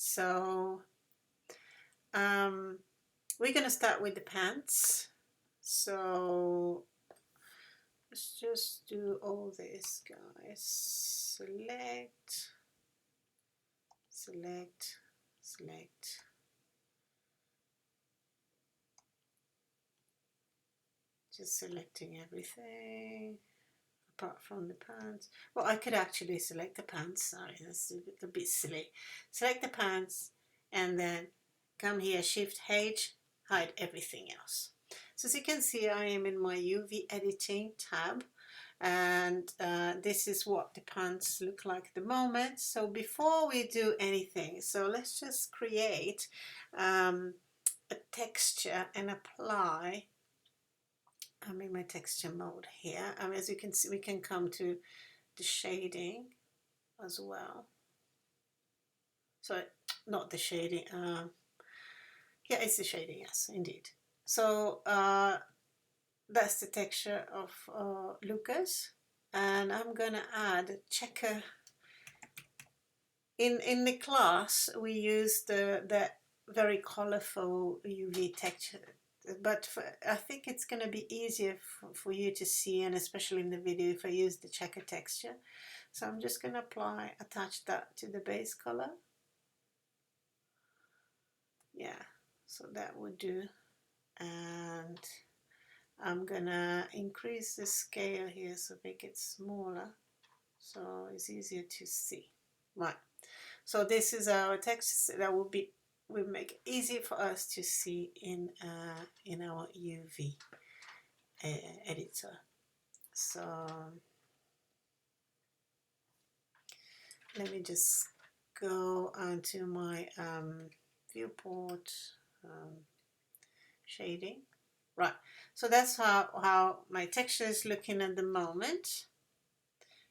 So we're gonna start with the pants. So let's just do all this, guys. Select, select, select. Just selecting everything apart from the pants. Well, I could actually select the pants. Sorry, that's a bit silly. Select the pants and then come here, Shift H, hide everything else. So as you can see, I am in my UV editing tab, and this is what the pants look like at the moment. So before we do anything, so let's just create a texture and apply. I'm in my texture mode here. As you can see, we can come to the shading as well. So not the shading. Yeah, it's the shading. Yes, indeed. So that's the texture of Lucas, and I'm gonna add checker. In the class, we use the very colorful UV texture, but I think it's going to be easier for you to see, and especially in the video, if I use the checker texture. So I'm just going to attach that to the base color. Yeah, so that would do. And I'm going to increase the scale here so make it smaller, so it's easier to see. Right. So this is our text that will make it easy for us to see in our UV editor. So let me just go onto my viewport shading. Right. So that's how my texture is looking at the moment.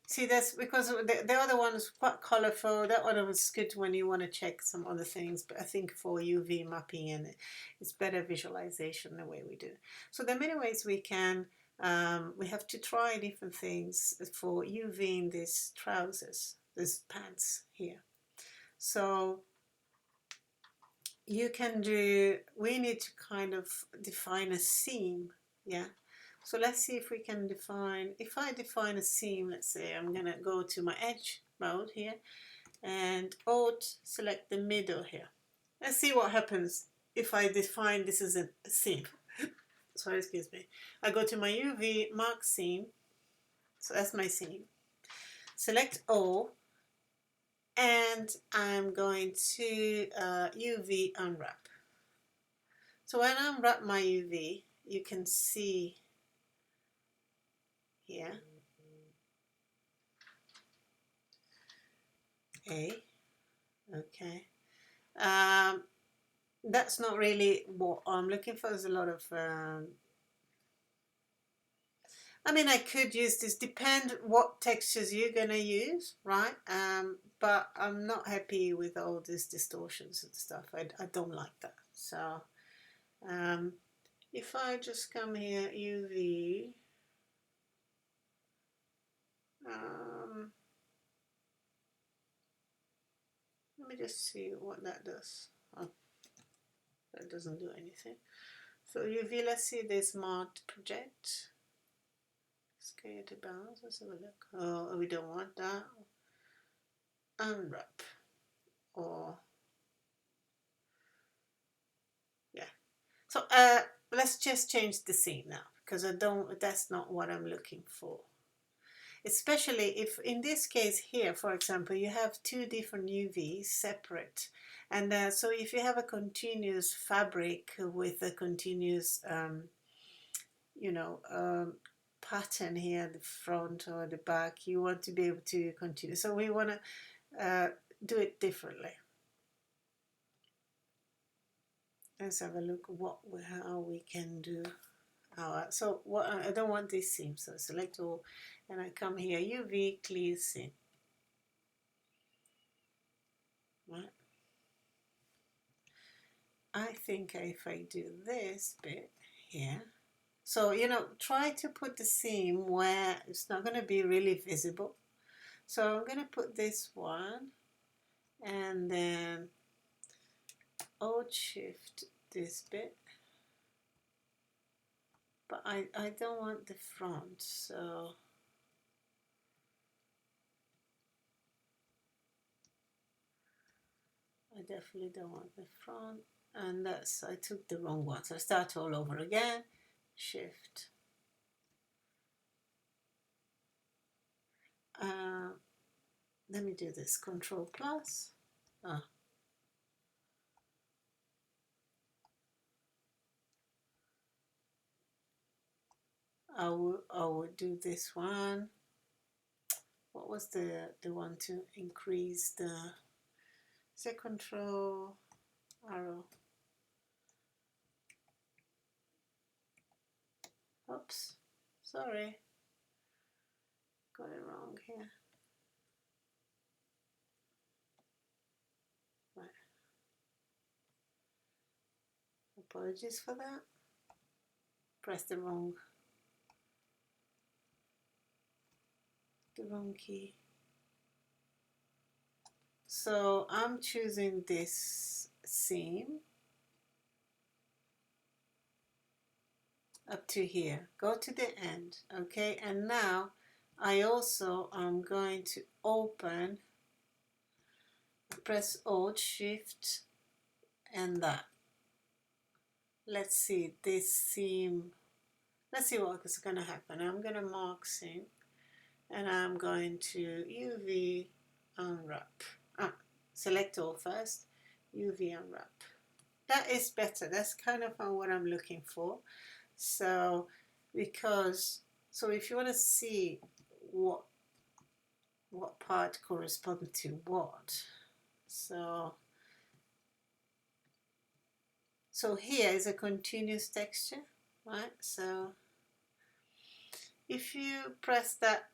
See, that's because the other one is quite colorful. That one was good when you want to check some other things, but I think for UV mapping and it's better visualization the way we do. So there are many ways we can, we have to try different things for UV in these trousers, these pants here. So you can do, we need to kind of define a seam, yeah. So let's see if we can define, if I define a seam, let's say I'm going to go to my edge mode here and Alt select the middle here. Let's see what happens if I define this as a seam. Sorry, excuse me. I go to my UV mark seam. So that's my seam. Select all and I'm going to UV unwrap. So when I unwrap my UV, you can see here okay. That's not really what I'm looking for. There's a lot of I mean, I could use this, depend what textures you're gonna use, right? But I'm not happy with all these distortions and stuff. I don't like that. So if I just come here, UV, let me just see what that does. Oh, that doesn't do anything. So UV, let's see this marked project. Scale to balance, let's have a look. Oh, we don't want that. Unwrap. Or, yeah. So let's just change the scene now, because that's not what I'm looking for. Especially if in this case here, for example, you have two different UVs separate. And so if you have a continuous fabric with a continuous, pattern here at the front or the back, you want to be able to continue. So we want to do it differently. Let's have a look how we can do our, so what I don't want this seam, so select all and I come here, UV clear seam. Right. I think if I do this bit here, so try to put the seam where it's not going to be really visible. So I'm going to put this one and then Alt Shift this bit, but I don't want the front, so I definitely don't want the front, and that's, I took the wrong one, so I start all over again. Shift. Let me do this, Control plus. I will do this one. What was the one to increase the, say, Control arrow. Oops, sorry, got it wrong here. Right. Apologies for that. Press the wrong key. So I'm choosing this seam up to here. Go to the end, okay? And now I also am going to open, press Alt Shift and that. Let's see this seam. Let's see what is going to happen. I'm going to mark seam and I'm going to UV unwrap. Select all first, UV unwrap. That is better. That's kind of what I'm looking for. So if you want to see what part corresponds to what, so here is a continuous texture, right? So if you press that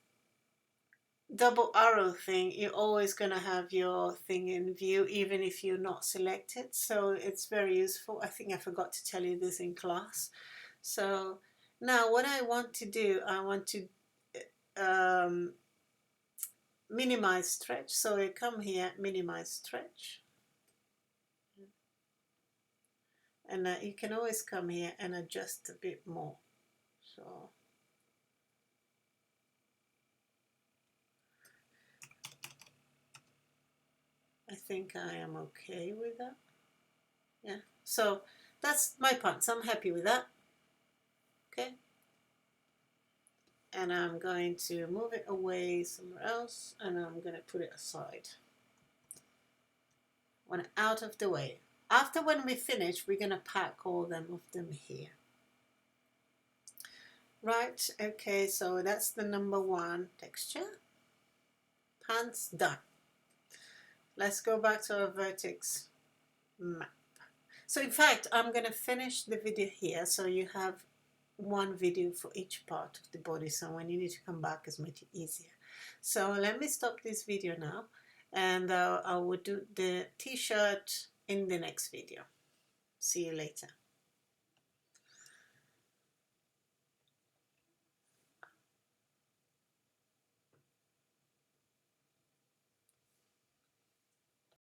double arrow thing, you're always going to have your thing in view even if you're not selected, so it's very useful. I think I forgot to tell you this in class. So now what I want to do, I want to minimize stretch, so I come here, minimize stretch, and you can always come here and adjust a bit more. So I think I am okay with that. Yeah, so that's my pants. I'm happy with that. Okay, and I'm going to move it away somewhere else, and I'm going to put it aside. When out of the way. After when we finish, we're going to pack all of them here. Right, okay, so that's the number one texture. Pants done. Let's go back to our vertex map. So in fact, I'm going to finish the video here, so you have one video for each part of the body, so when you need to come back, it's much easier. So let me stop this video now, and I will do the t-shirt in the next video. See you later.